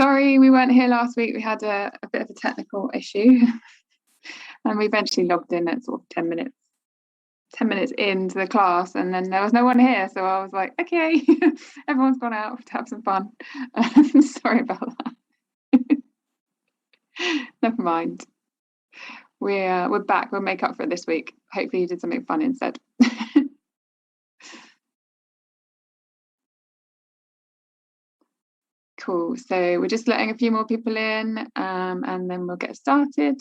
Sorry, we weren't here last week. We had a bit of a technical issue and we eventually logged in at sort of 10 minutes into the class, and then there was no one here. So I was like, okay, everyone's gone out to have some fun. Sorry about that. Never mind. We're back. We'll make up for it this week. Hopefully you did something fun instead. Cool. So we're just letting a few more people in, and then we'll get started.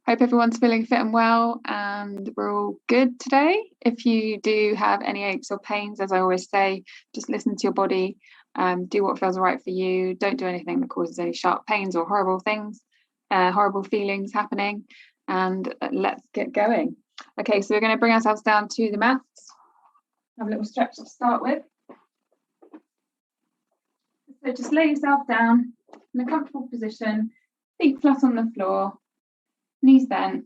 Hope everyone's feeling fit and well, and we're all good today. If you do have any aches or pains, as I always say, just listen to your body, do what feels right for you. Don't do anything that causes any sharp pains or horrible things, horrible feelings happening, and let's get going. Okay, so we're going to bring ourselves down to the mats. Have a little stretch to start with. So just lay yourself down in a comfortable position, feet flat on the floor, knees bent,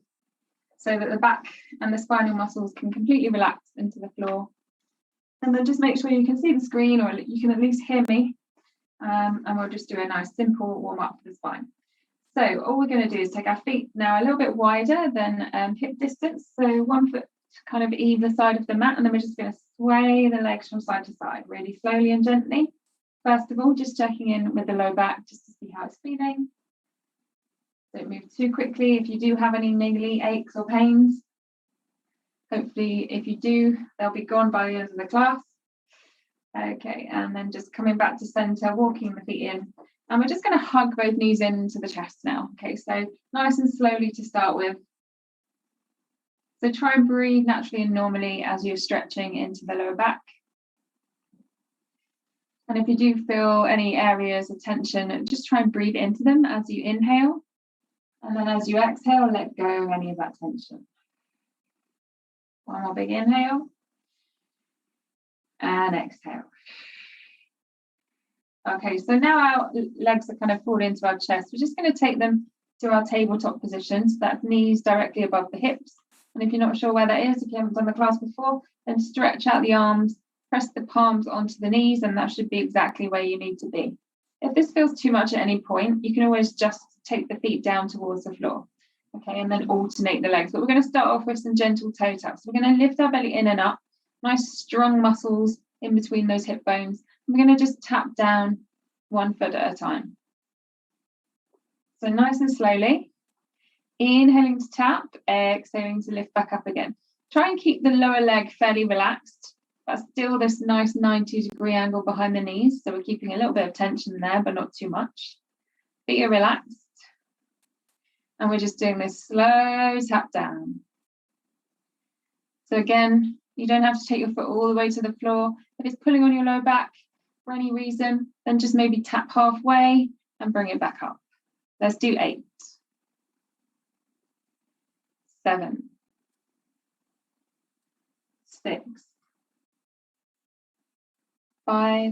so that the back and the spinal muscles can completely relax into the floor. And then just make sure you can see the screen, or you can at least hear me. And we'll just do a nice simple warm up for the spine. So all we're going to do is take our feet now a little bit wider than hip distance. So 1 foot kind of either side of the mat, and then we're just going to sway the legs from side to side, really slowly and gently. First of all, just checking in with the low back just to see how it's feeling. Don't move too quickly if you do have any niggly aches or pains. Hopefully, if you do, they'll be gone by the end of the class. Okay, and then just coming back to center, walking the feet in. And we're just going to hug both knees into the chest now. Okay, so nice and slowly to start with. So try and breathe naturally and normally as you're stretching into the lower back. And if you do feel any areas of tension, just try and breathe into them as you inhale. And then as you exhale, let go of any of that tension. One more big inhale. And exhale. Okay, so now our legs are kind of falling into our chest. We're just going to take them to our tabletop position. So that's knees directly above the hips. And if you're not sure where that is, if you haven't done the class before, then stretch out the arms, press the palms onto the knees, and that should be exactly where you need to be. If this feels too much at any point, you can always just take the feet down towards the floor. Okay, and then alternate the legs. But we're going to start off with some gentle toe taps. We're going to lift our belly in and up, nice strong muscles in between those hip bones. We're going to just tap down 1 foot at a time. So nice and slowly. Inhaling to tap, exhaling to lift back up again. Try and keep the lower leg fairly relaxed. But still this nice 90-degree angle behind the knees. So we're keeping a little bit of tension there, but not too much. Feet are relaxed. And we're just doing this slow tap down. So again, you don't have to take your foot all the way to the floor. If it's pulling on your lower back for any reason, then just maybe tap halfway and bring it back up. Let's do 8, 7, 6, 5,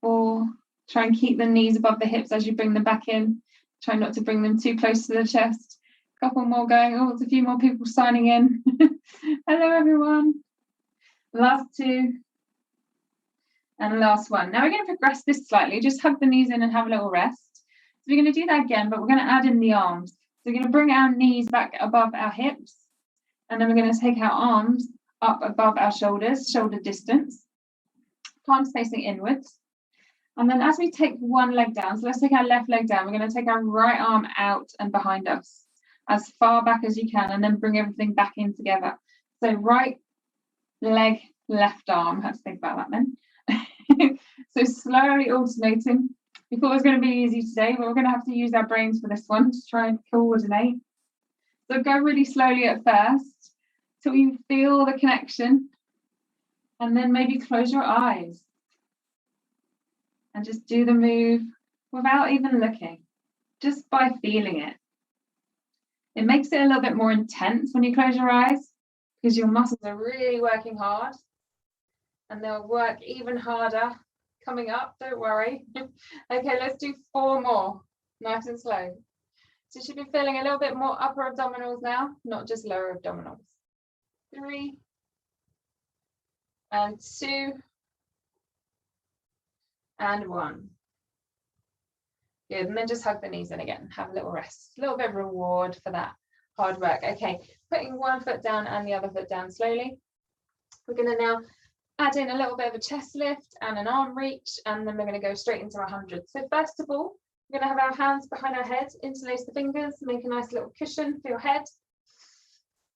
4. Try and keep the knees above the hips as you bring them back in. Try not to bring them too close to the chest. A couple more going. Oh, there's a few more people signing in. Hello, everyone. Last 2. And last 1. Now we're going to progress this slightly. Just hug the knees in and have a little rest. So we're going to do that again, but we're going to add in the arms. So we're going to bring our knees back above our hips. And then we're going to take our arms up above our shoulders, shoulder distance. Palms facing inwards. And then as we take one leg down, so let's take our left leg down, we're going to take our right arm out and behind us as far back as you can, and then bring everything back in together. So right leg, left arm. I have to think about that then. So slowly alternating. We thought it was going to be easy today, but we're going to have to use our brains for this one to try and coordinate. So go really slowly at first till you feel the connection, and then maybe close your eyes. And just do the move without even looking, just by feeling it. It makes it a little bit more intense when you close your eyes because your muscles are really working hard, and they'll work even harder coming up, don't worry. Okay, let's do 4 more, nice and slow. So you should be feeling a little bit more upper abdominals now, not just lower abdominals. 3 and 2 and 1. Good, and then just hug the knees in again, have a little rest, a little bit of reward for that hard work. Okay, putting one foot down and the other foot down slowly. We're going to now add in a little bit of a chest lift and an arm reach, and then we're going to go straight into 100. So first of all, we're going to have our hands behind our head, interlace the fingers, make a nice little cushion for your head,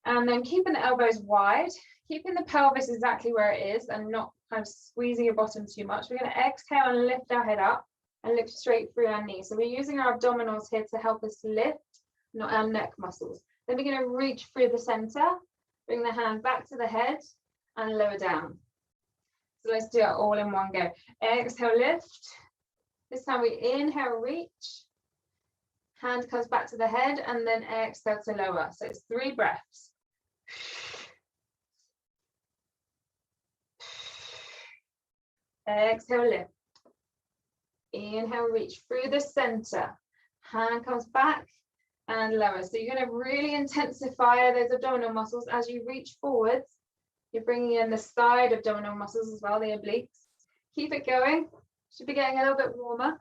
and then keeping the elbows wide, keeping the pelvis exactly where it is and not kind of squeezing your bottom too much. We're going to exhale and lift our head up and look straight through our knees. So we're using our abdominals here to help us lift, not our neck muscles. Then we're going to reach through the center, bring the hand back to the head and lower down. So let's do it all in one go. Exhale, lift. This time we inhale, reach. Hand comes back to the head and then exhale to lower. So it's 3 breaths. Exhale, lift. Inhale, reach through the center. Hand comes back and lower. So you're going to really intensify those abdominal muscles as you reach forwards. You're bringing in the side abdominal muscles as well, the obliques. Keep it going. Should be getting a little bit warmer.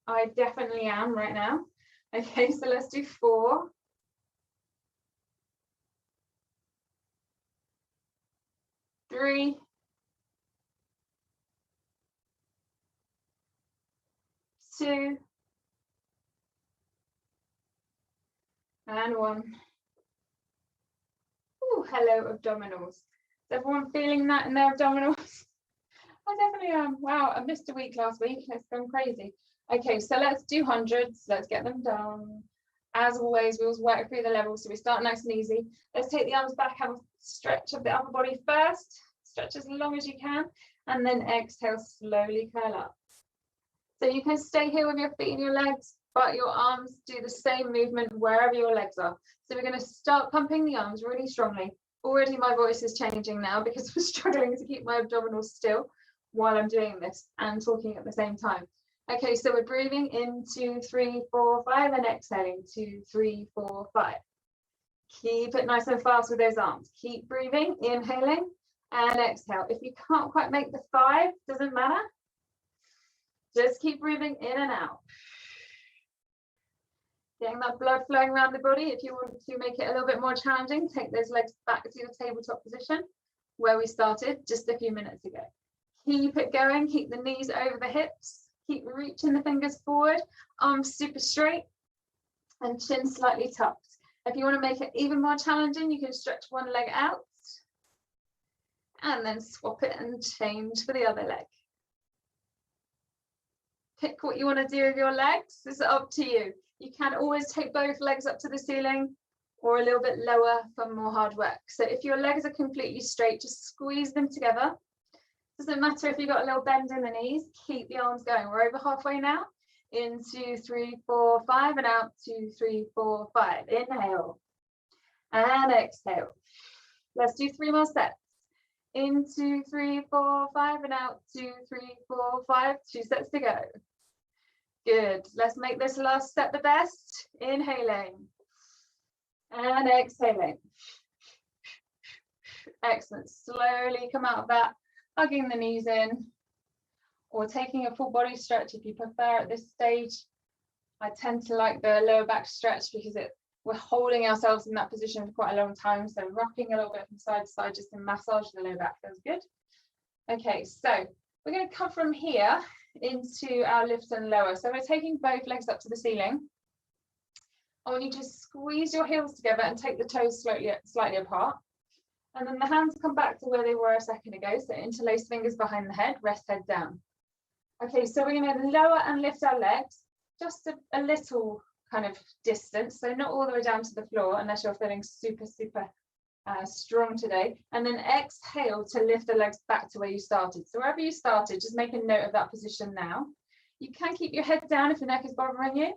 I definitely am right now. Okay, so let's do 4. 3. 2. And 1. Ooh, hello, abdominals. Is everyone feeling that in their abdominals? I definitely am. Wow, I missed a week last week. It's gone crazy. Okay, so let's do hundreds. Let's get them done. As always, we always work through the levels, so we start nice and easy. Let's take the arms back, have a stretch of the upper body first. Stretch as long as you can, and then exhale, slowly curl up. So you can stay here with your feet and your legs, but your arms do the same movement wherever your legs are. So we're going to start pumping the arms really strongly. Already my voice is changing now because I'm struggling to keep my abdominals still while I'm doing this and talking at the same time. Okay, so we're breathing in 2, 3, 4, 5 and exhaling 2, 3, 4, 5. Keep it nice and fast with those arms. Keep breathing, inhaling and exhale. If you can't quite make the 5, doesn't matter. Just keep breathing in and out. Getting that blood flowing around the body. If you want to make it a little bit more challenging, take those legs back to your tabletop position where we started just a few minutes ago. Keep it going, keep the knees over the hips, keep reaching the fingers forward, arms super straight and chin slightly tucked. If you want to make it even more challenging, you can stretch one leg out and then swap it and change for the other leg. Pick what you want to do with your legs. This is up to you. You can always take both legs up to the ceiling or a little bit lower for more hard work. So if your legs are completely straight, just squeeze them together. Doesn't matter if you've got a little bend in the knees, keep the arms going. We're over halfway now. In 2, 3, 4, 5 and out 2, 3, 4, 5. Inhale and exhale. Let's do 3 more sets. In 2, 3, 4, 5 and out 2, 3, 4, 5. 2 sets to go. Good. Let's make this last set the best. Inhaling and exhaling. Excellent. Slowly come out of that, hugging the knees in or taking a full body stretch if you prefer at this stage. I tend to like the lower back stretch because we're holding ourselves in that position for quite a long time. So rocking a little bit from side to side just to massage the lower back feels good. Okay, so we're going to come from here into our lift and lower. So we're taking both legs up to the ceiling. I want you to squeeze your heels together and take the toes slightly apart. And then the hands come back to where they were a second ago. So interlace fingers behind the head, rest head down. Okay, so we're going to lower and lift our legs just a little kind of distance. So not all the way down to the floor unless you're feeling super strong today. And then exhale to lift the legs back to where you started. So wherever you started, just make a note of that position now. You can keep your head down if your neck is bothering you.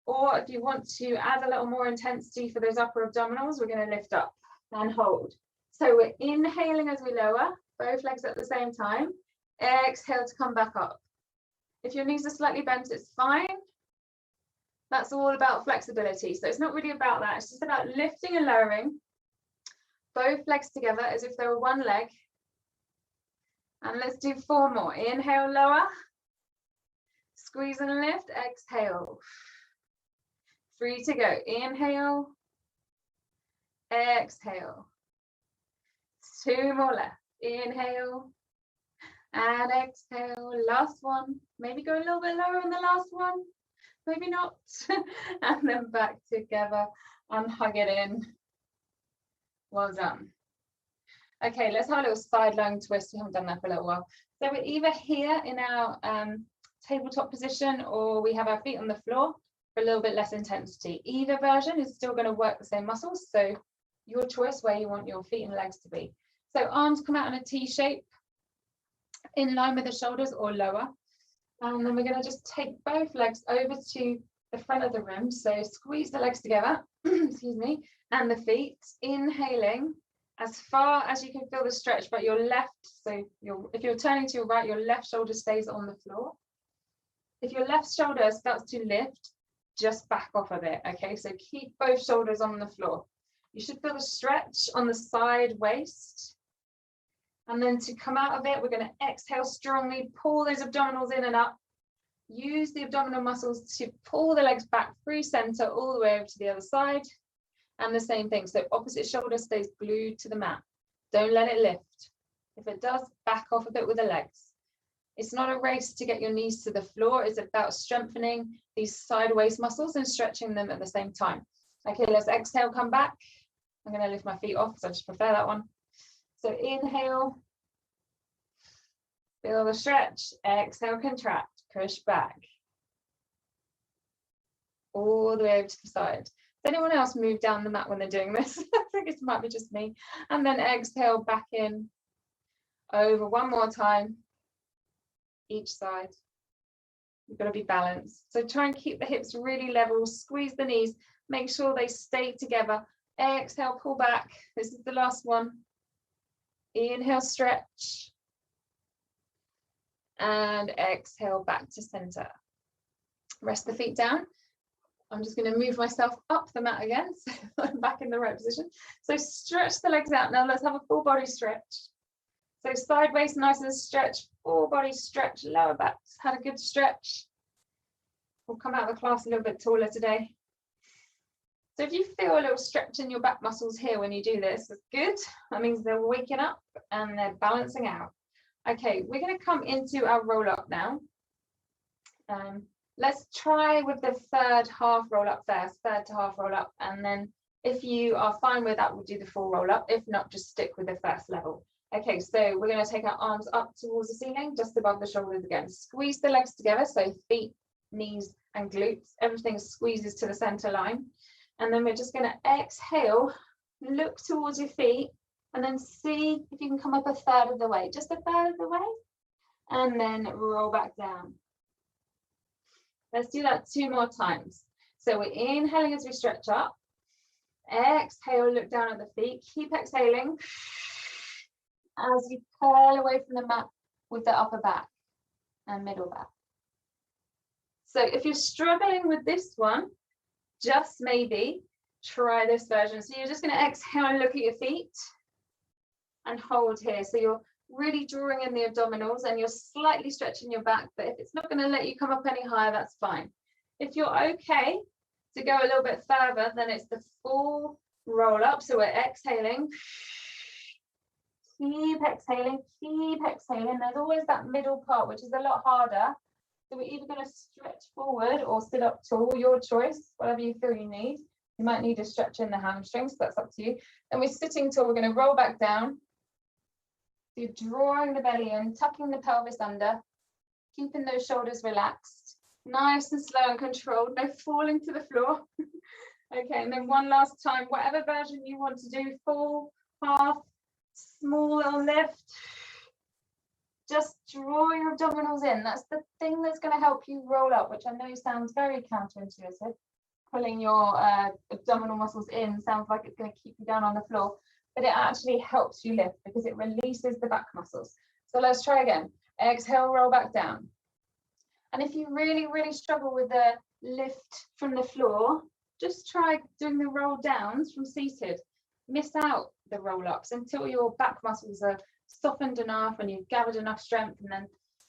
Or if you want to add a little more intensity for those upper abdominals, we're going to lift up and hold. So we're inhaling as we lower, both legs at the same time. Exhale to come back up. If your knees are slightly bent, it's fine. That's all about flexibility. So it's not really about that. It's just about lifting and lowering both legs together as if they were one leg. And let's do 4 more. Inhale, lower. Squeeze and lift, exhale. 3 to go. Inhale, exhale. 2 more left. Inhale and exhale. Last one. Maybe go a little bit lower in the last one. Maybe not. And then back together and hug it in. Well done. Okay, let's have a little side lying twist. We haven't done that for a little while. So we're either here in our tabletop position, or we have our feet on the floor for a little bit less intensity. Either version is still going to work the same muscles. So your choice where you want your feet and legs to be. So arms come out in a T shape in line with the shoulders or lower. And then we're going to just take both legs over to the front of the room. So squeeze the legs together, excuse me, and the feet. Inhaling as far as you can feel the stretch, but your left, so if you're turning to your right, your left shoulder stays on the floor. If your left shoulder starts to lift, just back off a bit, okay? So keep both shoulders on the floor. You should feel the stretch on the side waist. And then to come out of it, we're going to exhale strongly, pull those abdominals in and up. Use the abdominal muscles to pull the legs back through center all the way over to the other side. And the same thing, so opposite shoulder stays glued to the mat. Don't let it lift. If it does, back off a bit with the legs. It's not a race to get your knees to the floor. It's about strengthening these side waist muscles and stretching them at the same time. Okay, let's exhale, come back. I'm going to lift my feet off because I just prefer that one. So inhale, feel the stretch, exhale, contract, push back. All the way over to the side. Does anyone else move down the mat when they're doing this? I think it might be just me. And then exhale, back in, over one more time, each side. You've got to be balanced. So try and keep the hips really level, squeeze the knees, make sure they stay together. Exhale, pull back. This is the last one. Inhale, stretch. And exhale, back to center. Rest the feet down. I'm just going to move myself up the mat again, so I'm back in the right position. So stretch the legs out. Now let's have a full body stretch. So sideways, nice and stretch, full body stretch, lower back. Had a good stretch. We'll come out of the class a little bit taller today. So if you feel a little stretch in your back muscles here when you do this, that's good. That means they're waking up and they're balancing out. Okay, we're going to come into our roll up now. Let's try with the third half roll up first, third to half roll up. And then if you are fine with that, we'll do the full roll up. If not, just stick with the first level. Okay, so we're going to take our arms up towards the ceiling, just above the shoulders again. Squeeze the legs together, so feet, knees, and glutes. Everything squeezes to the center line. And then we're just going to exhale, look towards your feet, and then see if you can come up a third of the way, just a third of the way, and then roll back down. Let's do that 2 more times. So we're inhaling as we stretch up. Exhale, look down at the feet. Keep exhaling as you curl away from the mat with the upper back and middle back. So if you're struggling with this one, just maybe try this version. So you're just going to exhale and look at your feet and hold here. So you're really drawing in the abdominals and you're slightly stretching your back, but if it's not going to let you come up any higher, that's fine. If you're okay to go a little bit further, then it's the full roll up. So we're exhaling. Keep exhaling, keep exhaling. There's always that middle part, which is a lot harder. So we're either going to stretch forward or sit up tall, your choice, whatever you feel you need. You might need a stretch in the hamstrings, so that's up to you. And we're sitting tall, we're going to roll back down. So you're drawing the belly in, tucking the pelvis under, keeping those shoulders relaxed. Nice and slow and controlled, no falling to the floor. Okay, and then one last time, whatever version you want to do, full, half, small little lift. Just draw your abdominals in. That's the thing that's going to help you roll up, which I know sounds very counterintuitive. Pulling your abdominal muscles in sounds like it's going to keep you down on the floor, but it actually helps you lift because it releases the back muscles. So let's try again. Exhale, roll back down. And if you really, really struggle with the lift from the floor, just try doing the roll downs from seated. Miss out the roll ups until your back muscles are softened enough and you've gathered enough strength, and then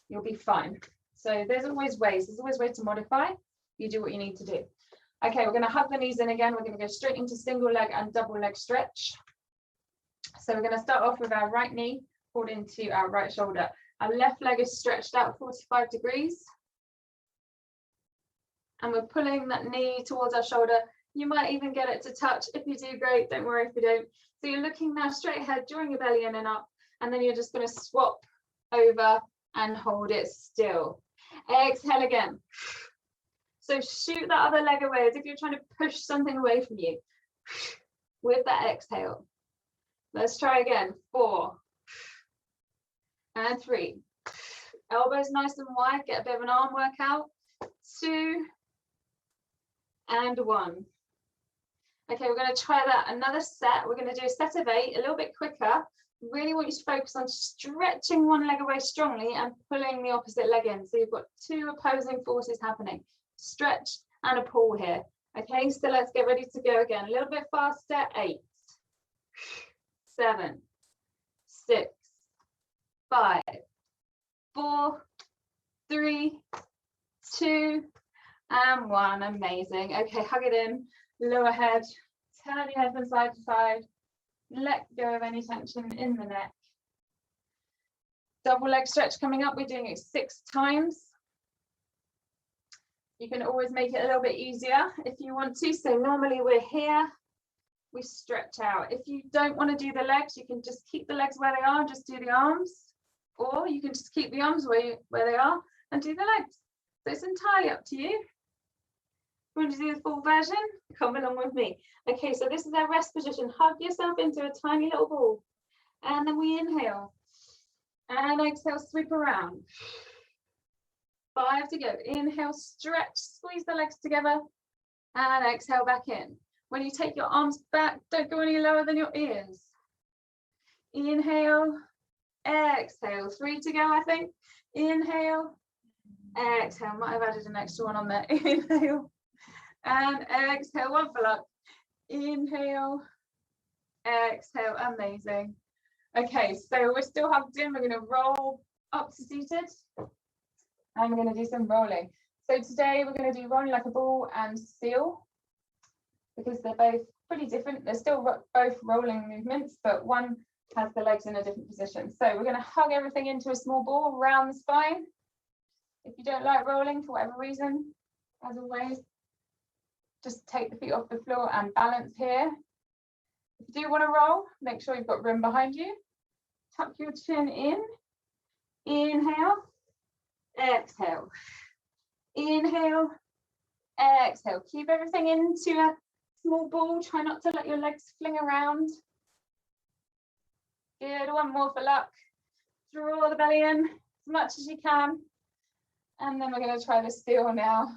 you'll be fine. So there's always ways to modify. You do what you need to do. Okay, we're going to hug the knees in again. We're going to go straight into single leg and double leg stretch. So we're going to start off with our right knee pulled into our right shoulder. Our left leg is stretched out 45 degrees. And we're pulling that knee towards our shoulder. You might even get it to touch. If you do, great. Don't worry if you don't. So you're looking now straight ahead, drawing your belly in and up. And then you're just going to swap over and hold it still. Exhale again. So shoot that other leg away as if you're trying to push something away from you with that exhale. Let's try again. 4 and 3. Elbows nice and wide. Get a bit of an arm workout. 2 and 1. Okay, we're going to try that another set. We're going to do a set of 8, a little bit quicker. Really want you to focus on stretching one leg away strongly and pulling the opposite leg in. So you've got 2 opposing forces happening. Stretch and a pull here. Okay, so let's get ready to go again. A little bit faster. 8, 7, 6, 5, 4, 3, 2, and 1. Amazing. Okay, hug it in. Lower head. Turn your head from side to side. Let go of any tension in the neck. Double leg stretch coming up. We're doing it 6 times. You can always make it a little bit easier if you want to. So normally we're here, we stretch out. If you don't want to do the legs, you can just keep the legs where they are, just do the arms. Or you can just keep the arms where they are and do the legs. So it's entirely up to you. If you want to do the full version, come along with me. Okay, so this is our rest position. Hug yourself into a tiny little ball. And then we inhale. And exhale, sweep around. 5 to go. Inhale, stretch, squeeze the legs together. And exhale back in. When you take your arms back, don't go any lower than your ears. Inhale, exhale. 3 to go, I think. Inhale, exhale. Might have added an extra one on there. Inhale. And exhale, 1 for luck. Inhale, exhale. Amazing. Okay, so we're still hugged in. We're going to roll up to seated. And we're going to do some rolling. So today we're going to do rolling like a ball and seal, because they're both pretty different. They're still both rolling movements, but one has the legs in a different position. So we're going to hug everything into a small ball around the spine. If you don't like rolling for whatever reason, as always, just take the feet off the floor and balance here. If you do want to roll, make sure you've got room behind you. Tuck your chin in. Inhale, exhale. Inhale, exhale. Keep everything into a small ball. Try not to let your legs fling around. Good. 1 more for luck. Draw the belly in as much as you can. And then we're going to try the seal now.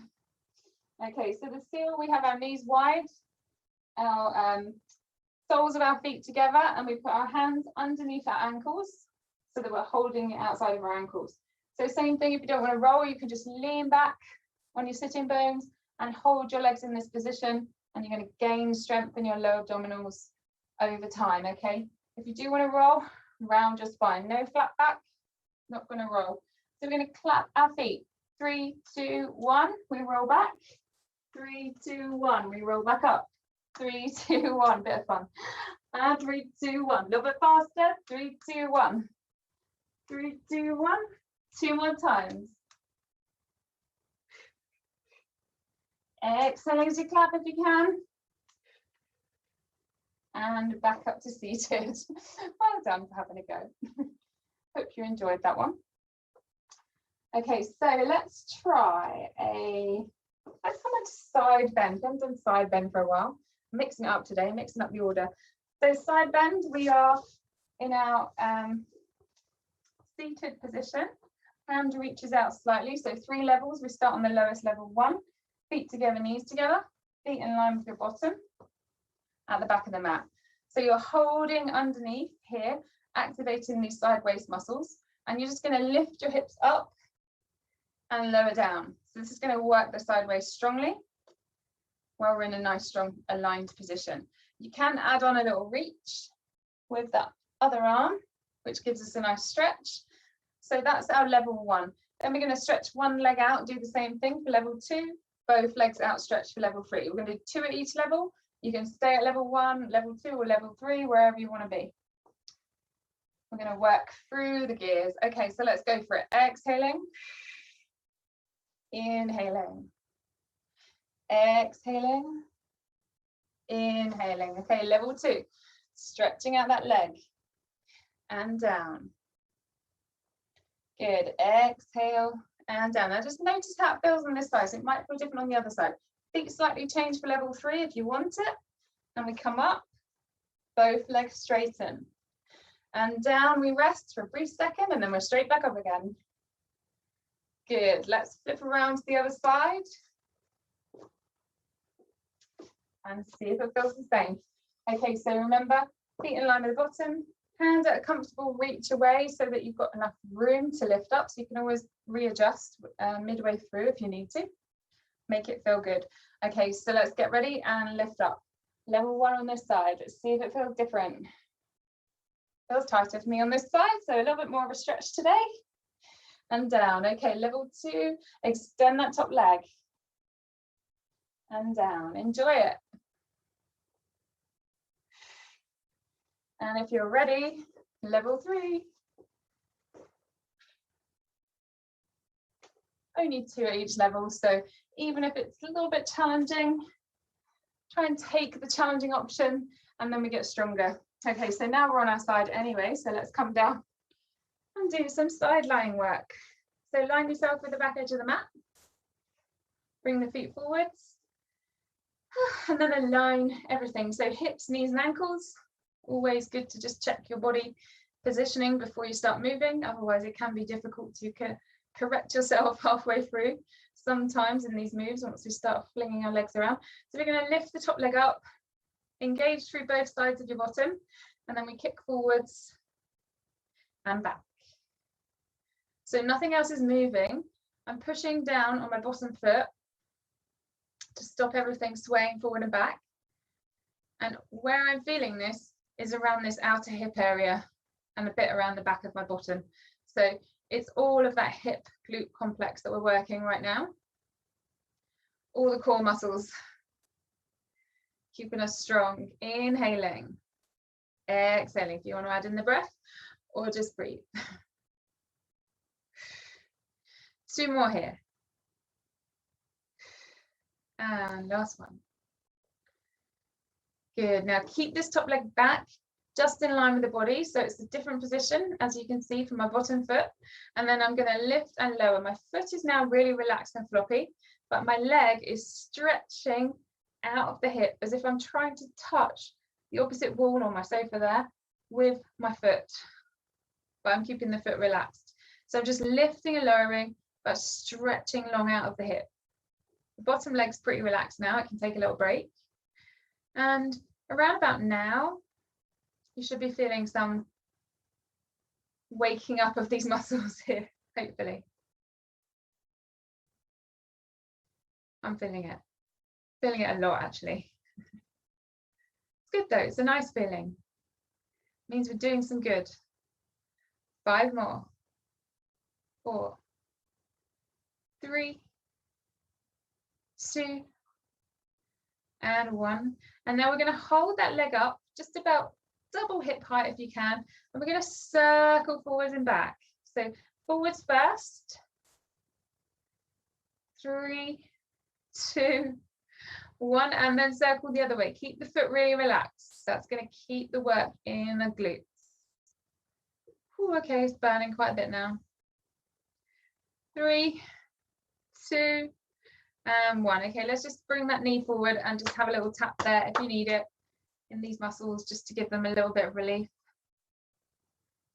Okay, so the seal, we have our knees wide, our soles of our feet together, and we put our hands underneath our ankles so that we're holding it outside of our ankles. So same thing, if you don't want to roll, you can just lean back on your sitting bones and hold your legs in this position, and you're going to gain strength in your lower abdominals over time, okay? If you do want to roll, round your spine. No flat back, not going to roll. So we're going to clap our feet. 3, 2, 1, we roll back. 3, 2, 1, we roll back up. 3, 2, 1, bit of fun. And 3, 2, 1, a little bit faster. 3, 2, 1. 3, 2, 1. 2 more times. Exhale as you clap if you can. And back up to seated. Well done for having a go. Hope you enjoyed that one. Okay, so let's try let's come on to side bend. We haven't done side bend for a while. I'm mixing it up today, mixing up the order. So side bend, we are in our seated position. Hand reaches out slightly, so 3 levels. We start on the lowest level 1. Feet together, knees together, feet in line with your bottom at the back of the mat. So you're holding underneath here, activating these side waist muscles, and you're just going to lift your hips up and lower down. So this is going to work the side waist strongly while we're in a nice, strong, aligned position. You can add on a little reach with that other arm, which gives us a nice stretch. So that's our level 1. Then we're going to stretch one leg out, do the same thing for level 2, both legs outstretched for level 3. We're going to do 2 at each level. You can stay at level 1, level 2, or level 3, wherever you want to be. We're going to work through the gears. Okay, so let's go for it. Exhaling, inhaling, exhaling, inhaling. Okay, level 2, stretching out that leg and down. Good, exhale and down. Now just notice how it feels on this side. So it might feel different on the other side. Feet slightly change for level 3 if you want it. And we come up, both legs straighten. And down we rest for a brief second, and then we're straight back up again. Good, let's flip around to the other side. And see if it feels the same. Okay, so remember, feet in line with the bottom, hands at a comfortable reach away so that you've got enough room to lift up. So you can always readjust midway through if you need to. Make it feel good. Okay, so let's get ready and lift up. Level 1 on this side. Let's see if it feels different. Feels tighter for me on this side, so a little bit more of a stretch today. And down. Okay, level 2, extend that top leg. And down. Enjoy it. And if you're ready, level 3. Only 2 at each level, so even if it's a little bit challenging, try and take the challenging option, and then we get stronger. Okay, so now we're on our side anyway, so let's come down and do some side lying work. So line yourself with the back edge of the mat. Bring the feet forwards. And then align everything. So hips, knees, and ankles. Always good to just check your body positioning before you start moving. Otherwise, it can be difficult to correct yourself halfway through. Sometimes in these moves, once we start flinging our legs around. So we're going to lift the top leg up, engage through both sides of your bottom, and then we kick forwards and back. So nothing else is moving. I'm pushing down on my bottom foot to stop everything swaying forward and back. And where I'm feeling this is around this outer hip area and a bit around the back of my bottom. So it's all of that hip glute complex that we're working right now. All the core muscles. Keeping us strong. Inhaling. Exhaling if you want to add in the breath, or just breathe. 2 more here. And last one. Good. Now keep this top leg back, just in line with the body. So it's a different position, as you can see from my bottom foot. And then I'm going to lift and lower. My foot is now really relaxed and floppy, but my leg is stretching out of the hip as if I'm trying to touch the opposite wall on my sofa there with my foot. But I'm keeping the foot relaxed. So I'm just lifting and lowering, but stretching long out of the hip. The bottom leg's pretty relaxed now. I can take a little break. And around about now, you should be feeling some waking up of these muscles here, hopefully. I'm feeling it. Feeling it a lot, actually. It's good though. It's a nice feeling. It means we're doing some good. 5 more. 4, 3, 2, and 1. And now we're going to hold that leg up just about double hip height if you can. And we're going to circle forwards and back. So forwards first. 3, 2, 1, and then circle the other way. Keep the foot really relaxed. That's going to keep the work in the glutes. Ooh, okay, it's burning quite a bit now. 3, 2, and 1. Okay, let's just bring that knee forward and just have a little tap there if you need it in these muscles, just to give them a little bit of relief.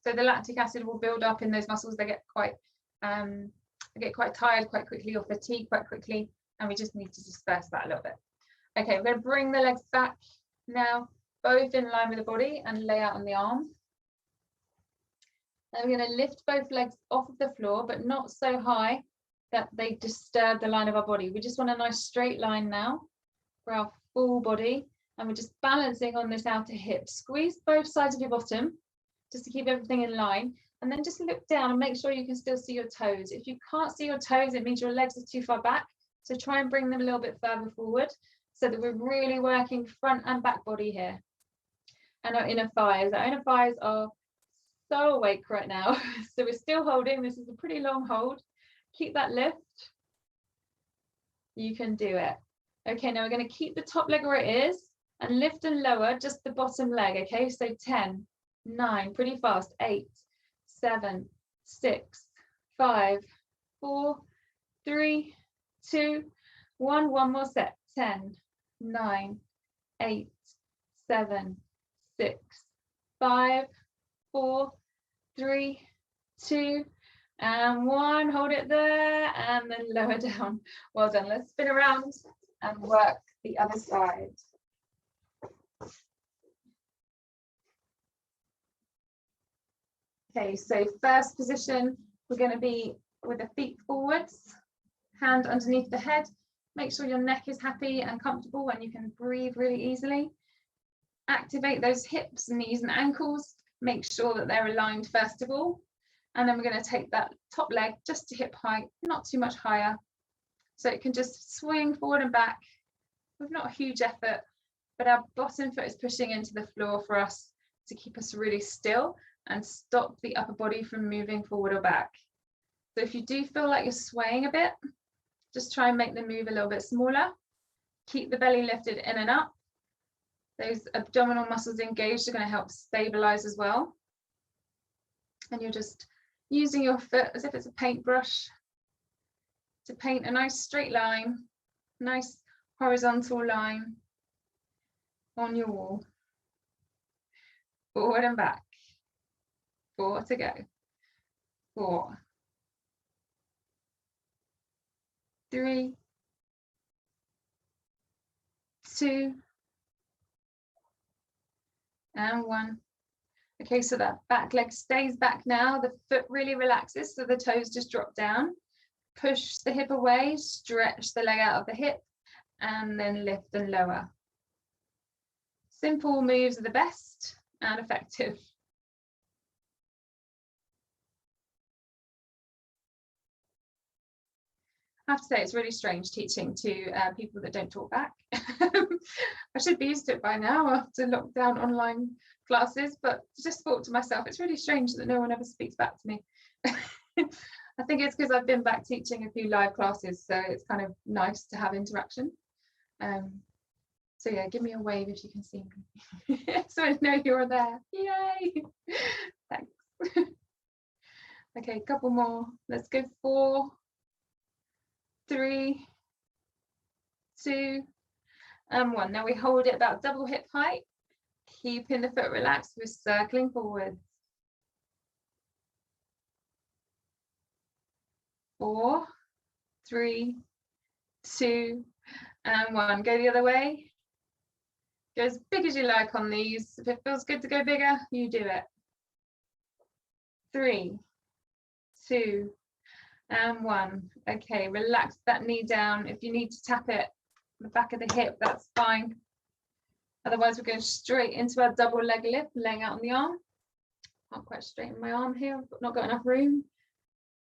So the lactic acid will build up in those muscles. They get quite tired quite quickly, or fatigued quite quickly, and we just need to disperse that a little bit. Okay, we're going to bring the legs back now, both in line with the body, and lay out on the arms. Then we're going to lift both legs off of the floor, but not so high that they disturb the line of our body. We just want a nice straight line now for our full body, and we're just balancing on this outer hip. Squeeze both sides of your bottom just to keep everything in line, And then just look down and make sure you can still see your toes. If you can't see your toes, it means your legs are too far back. So try and bring them a little bit further forward so that we're really working front and back body here. And our inner thighs. Our inner thighs are so awake right now. So we're still holding. This is a pretty long hold. Keep that lift. You can do it. Okay, now we're going to keep the top leg where it is and lift and lower just the bottom leg. Okay, so 10, 9, pretty fast, 8, 7, 6, 5, 4, 3, 2, 1. One more set. 10, 9, 8, 7, 6, 5, 4, 3, 2, and 1. Hold it there and then lower down. Well done. Let's spin around and work the other side. Okay, so first position, we're going to be with the feet forwards, hand underneath the head. Make sure your neck is happy and comfortable and you can breathe really easily. Activate those hips, knees and ankles. Make sure that they're aligned first of all. And then we're going to take that top leg just to hip height, not too much higher. So it can just swing forward and back with not a huge effort, but our bottom foot is pushing into the floor for us to keep us really still and stop the upper body from moving forward or back. So if you do feel like you're swaying a bit, just try and make the move a little bit smaller. Keep the belly lifted in and up. Those abdominal muscles engaged are going to help stabilize as well. And you're just using your foot as if it's a paintbrush to paint a nice straight line, nice horizontal line on your wall. Forward and back. 4 to go. 4, 3, 2, and 1. Okay, so that back leg stays back now. The foot really relaxes, so the toes just drop down. Push the hip away, stretch the leg out of the hip, and then lift and lower. Simple moves are the best and effective. I have to say it's really strange teaching to people that don't talk back. I should be used to it by now after lockdown online classes, but just thought to myself, it's really strange that no one ever speaks back to me. I think it's because I've been back teaching a few live classes, so it's kind of nice to have interaction. So yeah, give me a wave if you can see me. So I know you're there. Yay! Thanks. Okay, a couple more. Let's go 4, 3, 2, and 1. Now we hold it about double hip height, keeping the foot relaxed. We're circling forward. 4, 3, 2, and 1. Go the other way. Go as big as you like on these. If it feels good to go bigger, you do it. 3, 2, and 1. Okay, relax that knee down. If you need to tap it the back of the hip, that's fine. Otherwise, we're going straight into our double leg lift, laying out on the arm. Can't quite straighten my arm here. I've not got enough room.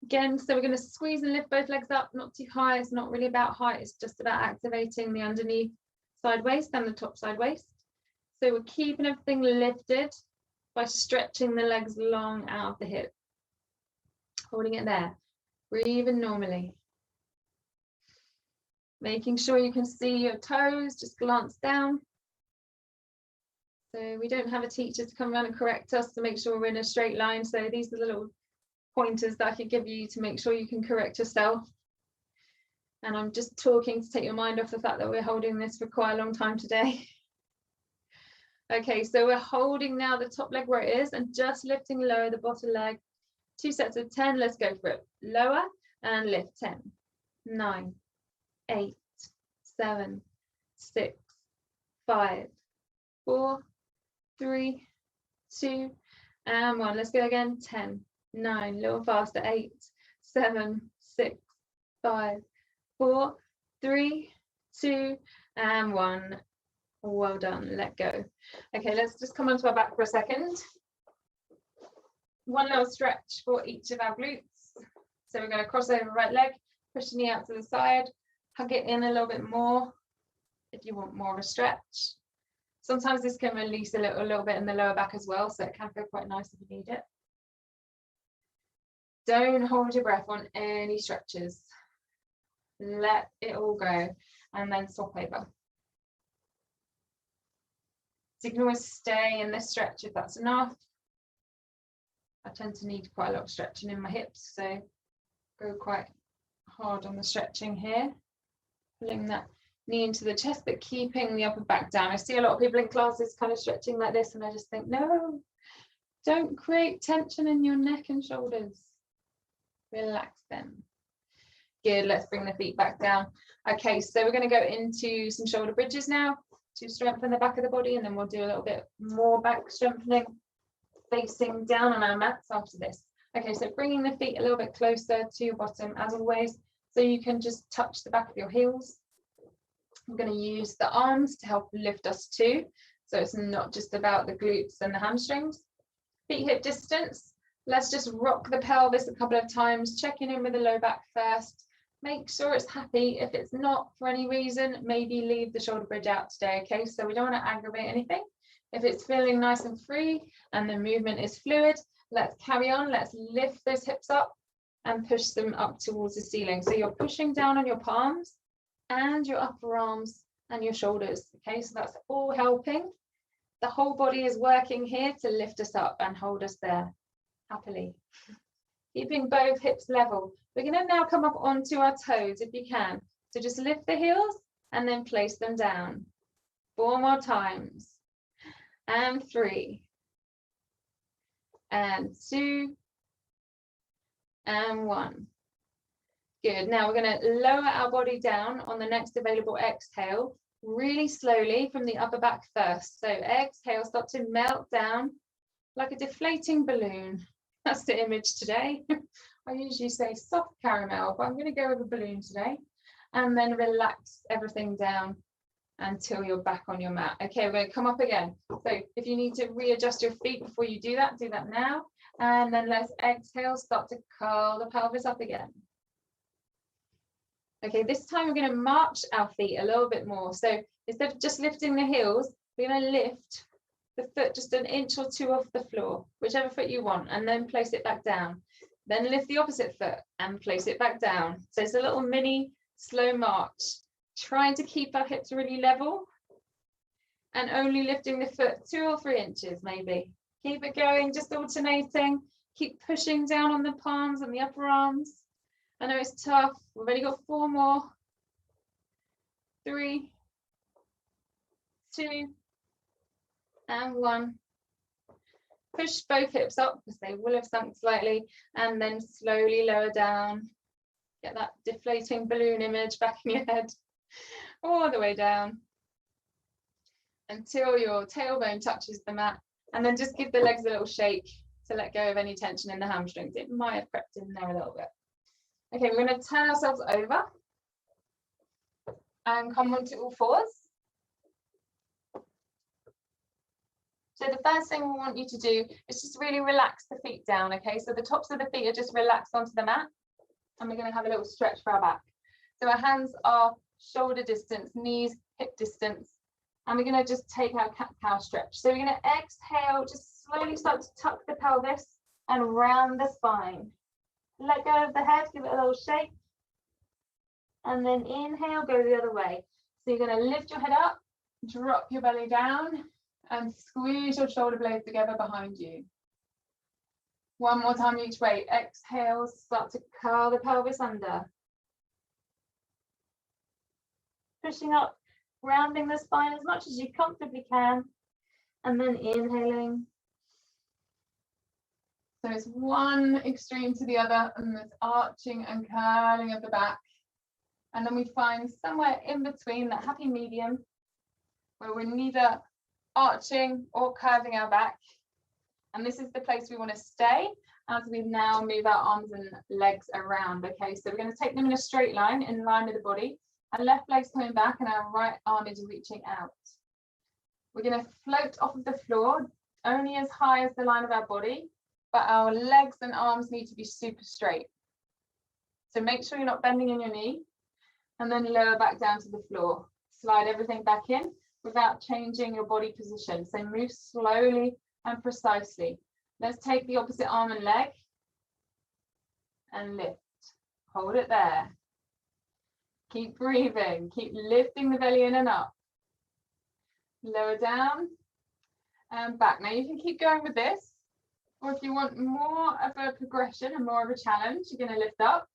Again, so we're going to squeeze and lift both legs up, not too high. It's not really about height. It's just about activating the underneath side waist and the top side waist. So we're keeping everything lifted by stretching the legs long out of the hip. Holding it there. Breathing normally. Making sure you can see your toes, just glance down. So we don't have a teacher to come around and correct us to make sure we're in a straight line. So these are the little pointers that I could give you to make sure you can correct yourself. And I'm just talking to take your mind off the fact that we're holding this for quite a long time today. Okay, so we're holding now the top leg where it is and just lifting lower the bottom leg. 2 sets of 10. Let's go for it. Lower and lift. 10, 9, 8, 7, 6, 5, 4, 3, 2, and 1. Let's go again. 10, 9, a little faster. 8, 7, 6, 5, 4, 3, 2, and 1. Well done. Let go. Okay, let's just come onto our back for a second. one little stretch for each of our glutes. So we're going to cross over right leg, push the knee out to the side, hug it in a little bit more if you want more of a stretch. Sometimes this can release a little bit in the lower back as well, so it can feel quite nice if you need it. Don't hold your breath on any stretches. Let it all go and then swap over. So you can always stay in this stretch if that's enough. I tend to need quite a lot of stretching in my hips, so go quite hard on the stretching here. Pulling that knee into the chest, but keeping the upper back down. I see a lot of people in classes kind of stretching like this, and I just think, no, don't create tension in your neck and shoulders. Relax them. Good, let's bring the feet back down. Okay, so we're going to go into some shoulder bridges now to strengthen the back of the body, and then we'll do a little bit more back strengthening facing down on our mats after this. Okay, so bringing the feet a little bit closer to your bottom as always, so you can just touch the back of your heels. We're going to use the arms to help lift us too, so it's not just about the glutes and the hamstrings. Feet hip distance. Let's just rock the pelvis a couple of times, checking in with the low back first. Make sure it's happy. If it's not for any reason, maybe leave the shoulder bridge out today, okay? So we don't want to aggravate anything. If it's feeling nice and free and the movement is fluid, let's carry on. Let's lift those hips up and push them up towards the ceiling. So you're pushing down on your palms and your upper arms and your shoulders, okay? So that's all helping. The whole body is working here to lift us up and hold us there happily. Keeping both hips level. We're going to now come up onto our toes if you can. So just lift the heels and then place them down. 4 more times. And 3. And 2. And 1. Good. Now we're going to lower our body down on the next available exhale, really slowly from the upper back first. So exhale, start to melt down like a deflating balloon. That's the image today. I usually say soft caramel, but I'm going to go with a balloon today. And then relax everything down until you're back on your mat. Okay, we're going to come up again. So if you need to readjust your feet before you do that now. And then let's exhale, start to curl the pelvis up again. Okay, this time we're going to march our feet a little bit more. So instead of just lifting the heels, we're going to lift the foot just an inch or 2 off the floor, whichever foot you want, and then place it back down. Then lift the opposite foot and place it back down. So it's a little mini slow march, trying to keep our hips really level and only lifting the foot 2 or 3 inches maybe. Keep it going, just alternating. Keep pushing down on the palms and the upper arms. I know it's tough. We've only got 4 more. 3, 2, and 1. Push both hips up because they will have sunk slightly, and then slowly lower down. Get that deflating balloon image back in your head, all the way down until your tailbone touches the mat, and then just give the legs a little shake to let go of any tension in the hamstrings. It might have crept in there a little bit. Okay, we're going to turn ourselves over and come onto all fours. So the first thing we want you to do is just really relax the feet down, okay? So the tops of the feet are just relaxed onto the mat, and we're going to have a little stretch for our back. So our hands are shoulder distance, knees hip distance, and we're going to just take our cat-cow stretch. So we're going to exhale, just slowly start to tuck the pelvis and round the spine. Let go of the head, give it a little shake, and then inhale, go the other way. So you're going to lift your head up, drop your belly down, and squeeze your shoulder blades together behind you. 1 more time each way. Exhale, start to curl the pelvis under. Pushing up, rounding the spine as much as you comfortably can, and then inhaling. So it's one extreme to the other, and there's arching and curling of the back. And then we find somewhere in between, that happy medium, where we're neither arching or curving our back. And this is the place we want to stay as we now move our arms and legs around. Okay, so we're going to take them in a straight line, in line with the body. Our left leg's coming back and our right arm is reaching out. We're going to float off of the floor only as high as the line of our body. but our legs and arms need to be super straight. So make sure you're not bending in your knee, and then lower back down to the floor. Slide everything back in without changing your body position. So move slowly and precisely. Let's take the opposite arm and leg and lift. Hold it there. Keep breathing. Keep lifting the belly in and up. Lower down and back. Now you can keep going with this, or if you want more of a progression and more of a challenge, you're going to lift up.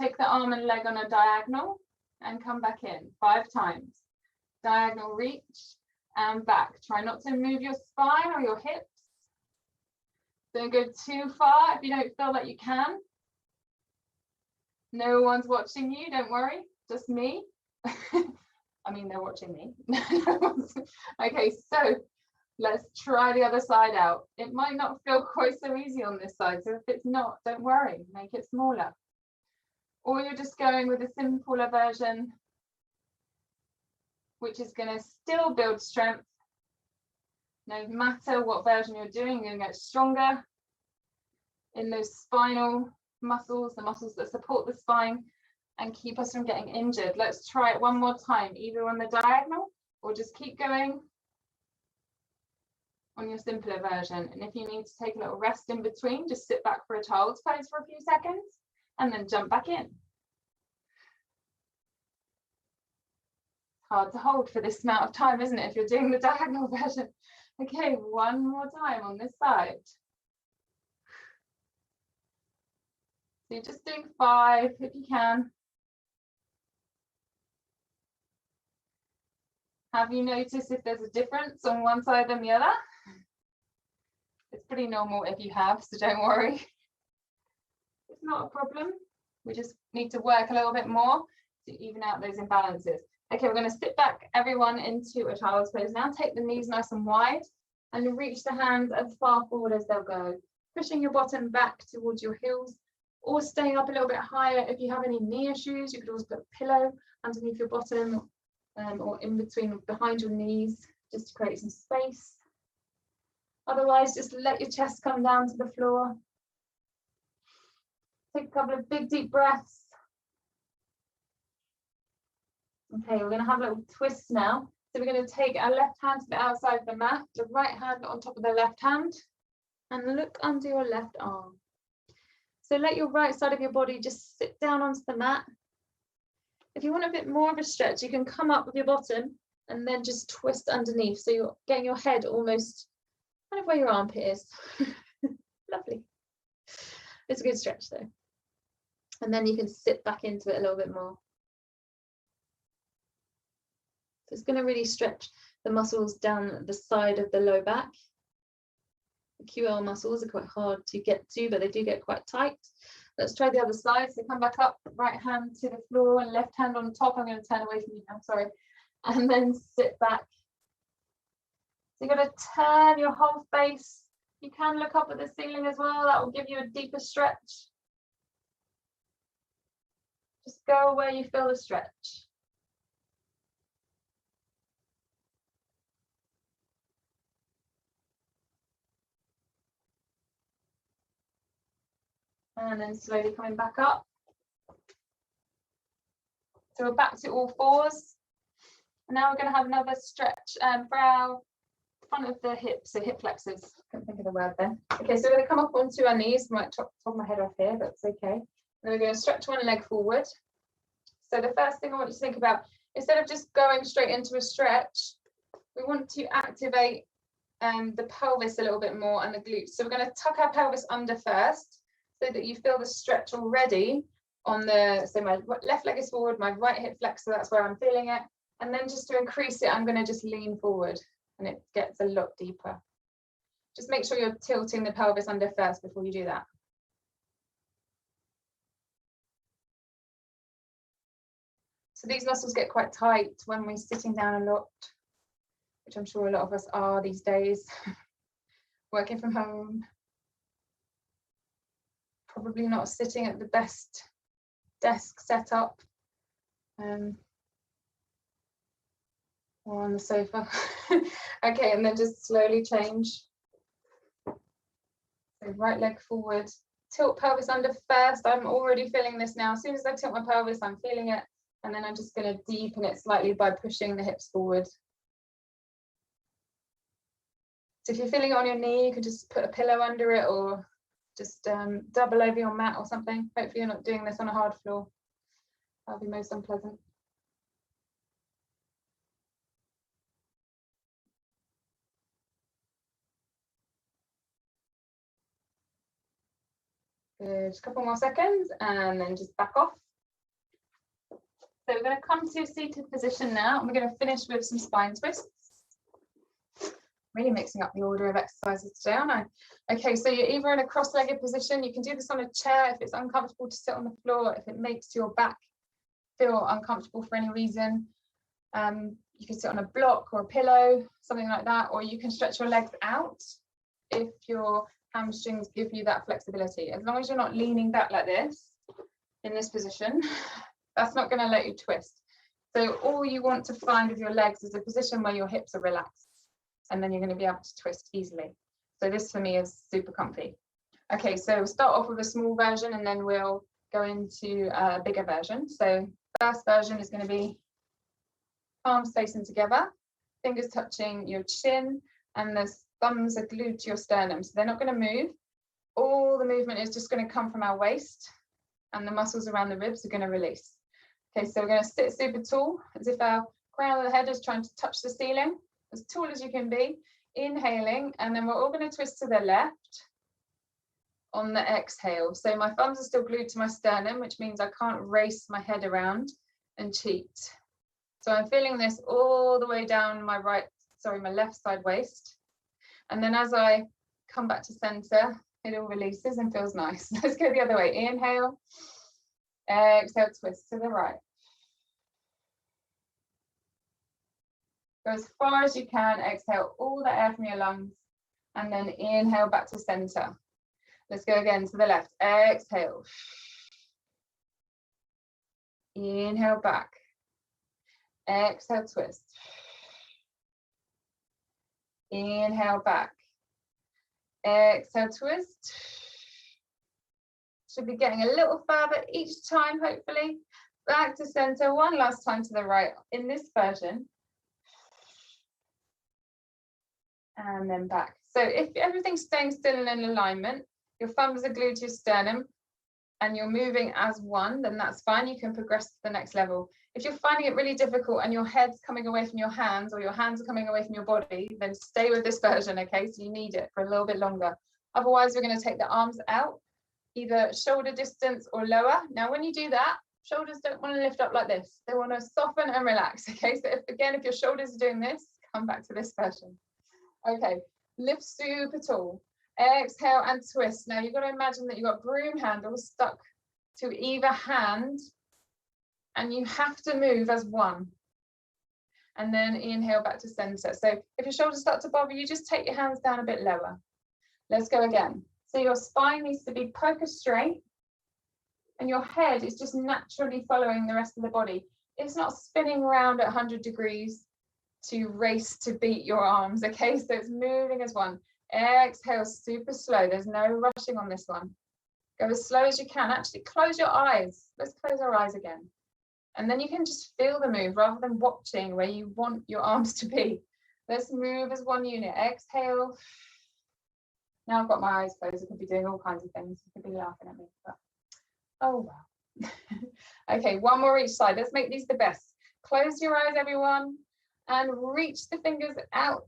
Take the arm and leg on a diagonal and come back in 5 times. Diagonal reach and back. Try not to move your spine or your hips. Don't go too far if you don't feel that you can. No one's watching you, don't worry, just me. I mean, they're watching me. Okay, so let's try the other side out. It might not feel quite so easy on this side, so if it's not, don't worry, make it smaller. Or you're just going with a simpler version, which is going to still build strength. No matter what version you're doing, you're going to get stronger in those spinal muscles, the muscles that support the spine and keep us from getting injured. Let's try it one more time, either on the diagonal or just keep going on your simpler version. And if you need to take a little rest in between, just sit back for a child's pose for a few seconds and then jump back in. Hard to hold for this amount of time, isn't it, if you're doing the diagonal version? Okay, one more time on this side. So you're just doing 5 if you can. Have you noticed if there's a difference on one side than the other? It's pretty normal if you have, so don't worry. It's not a problem. We just need to work a little bit more to even out those imbalances. Okay, we're going to sit back everyone into a child's pose now. Take the knees nice and wide and reach the hands as far forward as they'll go. Pushing your bottom back towards your heels or staying up a little bit higher. If you have any knee issues, you could always put a pillow underneath your bottom or in between, behind your knees, just to create some space. Otherwise, just let your chest come down to the floor. Take a couple of big, deep breaths. Okay, we're going to have a little twist now. So we're going to take our left hand to the outside of the mat, the right hand on top of the left hand, and look under your left arm. So let your right side of your body just sit down onto the mat. If you want a bit more of a stretch, you can come up with your bottom and then just twist underneath. So you're getting your head almost kind of where your armpit is. Lovely. It's a good stretch though. And then you can sit back into it a little bit more. So it's going to really stretch the muscles down the side of the low back. The QL muscles are quite hard to get to, but they do get quite tight. Let's try the other side. So come back up, right hand to the floor and left hand on top. I'm going to turn away from you now, sorry. And then sit back. So you've got to turn your whole face. You can look up at the ceiling as well. That will give you a deeper stretch. Just go where you feel the stretch. And then slowly coming back up. So we're back to all fours. And now we're going to have another stretch for our front of the hips, so hip flexors. I can't think of the word then. Okay, so we're going to come up onto our knees. I might top my head off here, that's okay. And then we're going to stretch one leg forward. So the first thing I want you to think about, instead of just going straight into a stretch, we want to activate the pelvis a little bit more and the glutes. So we're going to tuck our pelvis under first, so that you feel the stretch already on the, so my left leg is forward, my right hip flexor, that's where I'm feeling it. And then just to increase it, I'm going to just lean forward and it gets a lot deeper. Just make sure you're tilting the pelvis under first before you do that. So these muscles get quite tight when we're sitting down a lot, which I'm sure a lot of us are these days, working from home. Probably not sitting at the best desk setup or on the sofa. Okay, and then just slowly change. So right leg forward, tilt pelvis under first. I'm already feeling this now. As soon as I tilt my pelvis, I'm feeling it. And then I'm just going to deepen it slightly by pushing the hips forward. So if you're feeling it on your knee, you could just put a pillow under it or just double over your mat or something. Hopefully you're not doing this on a hard floor. That'll be most unpleasant. Good, a couple more seconds and then just back off. So we're going to come to a seated position now and we're going to finish with some spine twists. Really mixing up the order of exercises today, aren't I? Okay, so you're either in a cross-legged position. You can do this on a chair if it's uncomfortable to sit on the floor, if it makes your back feel uncomfortable for any reason. You can sit on a block or a pillow, something like that, or you can stretch your legs out if your hamstrings give you that flexibility. As long as you're not leaning back like this, in this position, that's not going to let you twist. So all you want to find with your legs is a position where your hips are relaxed, and then you're going to be able to twist easily. So this for me is super comfy. Okay, so we'll start off with a small version and then we'll go into a bigger version. So first version is going to be palms facing together, fingers touching your chin, and the thumbs are glued to your sternum. So they're not going to move. All the movement is just going to come from our waist, and the muscles around the ribs are going to release. Okay, so we're going to sit super tall, as if our crown of the head is trying to touch the ceiling, as tall as you can be, inhaling, and then we're all going to twist to the left on the exhale. So my thumbs are still glued to my sternum, which means I can't race my head around and cheat. So I'm feeling this all the way down my my left side waist. And then as I come back to center, it all releases and feels nice. Let's go the other way. Inhale, exhale, twist to the right. Go as far as you can, exhale all the air from your lungs, and then inhale back to center. Let's go again to the left. Exhale. Inhale back. Exhale, twist. Inhale back. Exhale, twist. Should be getting a little further each time, hopefully. Back to center, one last time to the right in this version. And then back. So if everything's staying still and in alignment, your thumbs are glued to your sternum, and you're moving as one, then that's fine. You can progress to the next level. If you're finding it really difficult and your head's coming away from your hands or your hands are coming away from your body, then stay with this version, okay? So you need it for a little bit longer. Otherwise, we're going to take the arms out, either shoulder distance or lower. Now, when you do that, shoulders don't want to lift up like this. They want to soften and relax, okay? So if your shoulders are doing this, come back to this version. Okay, lift super tall. Exhale and twist. Now you've got to imagine that you've got broom handles stuck to either hand, and you have to move as one. And then inhale back to center. So if your shoulders start to bother you, just take your hands down a bit lower. Let's go again. So your spine needs to be poker straight, and your head is just naturally following the rest of the body. It's not spinning around at 100 degrees to race to beat your arms, okay? So it's moving as one. Exhale, super slow. There's no rushing on this one. Go as slow as you can. Actually, close your eyes. Let's close our eyes again. And then you can just feel the move rather than watching where you want your arms to be. Let's move as one unit. Exhale. Now I've got my eyes closed. I could be doing all kinds of things. You could be laughing at me, but oh wow. Okay, one more each side. Let's make these the best. Close your eyes, everyone, and reach the fingers out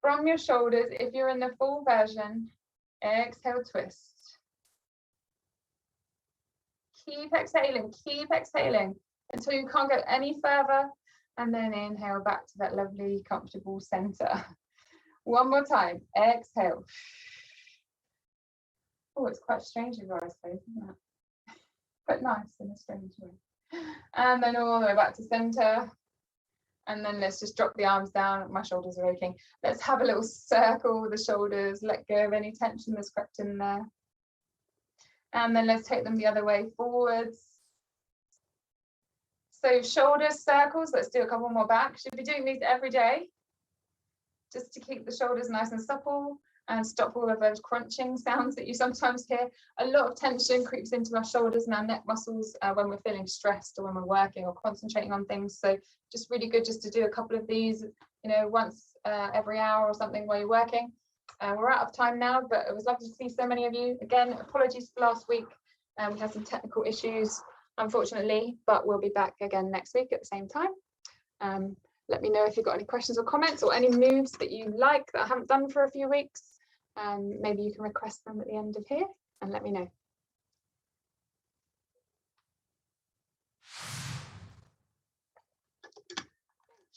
from your shoulders if you're in the full version. Exhale, twist. Keep exhaling until you can't go any further, and then inhale back to that lovely, comfortable center. One more time. Exhale. Oh, it's quite strange with your eyes closed, isn't it? But nice in a strange way. And then all the way back to center. And then let's just drop the arms down. My shoulders are aching. Let's have a little circle with the shoulders. Let go of any tension that's crept in there. And then let's take them the other way forwards. So shoulder circles. Let's do a couple more back. Should be doing these every day, just to keep the shoulders nice and supple. and stop all of those crunching sounds that you sometimes hear. A lot of tension creeps into our shoulders and our neck muscles when we're feeling stressed or when we're working or concentrating on things. So just really good just to do a couple of these, once every hour or something while you're working. We're out of time now, but it was lovely to see so many of you. Again, apologies for last week. We had some technical issues, unfortunately, but we'll be back again next week at the same time. Let me know if you've got any questions or comments or any moves that you like that I haven't done for a few weeks. Maybe you can request them at the end of here and let me know.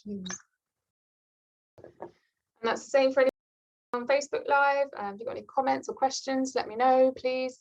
And that's the same for anyone on Facebook Live. If you've got any comments or questions, let me know, please.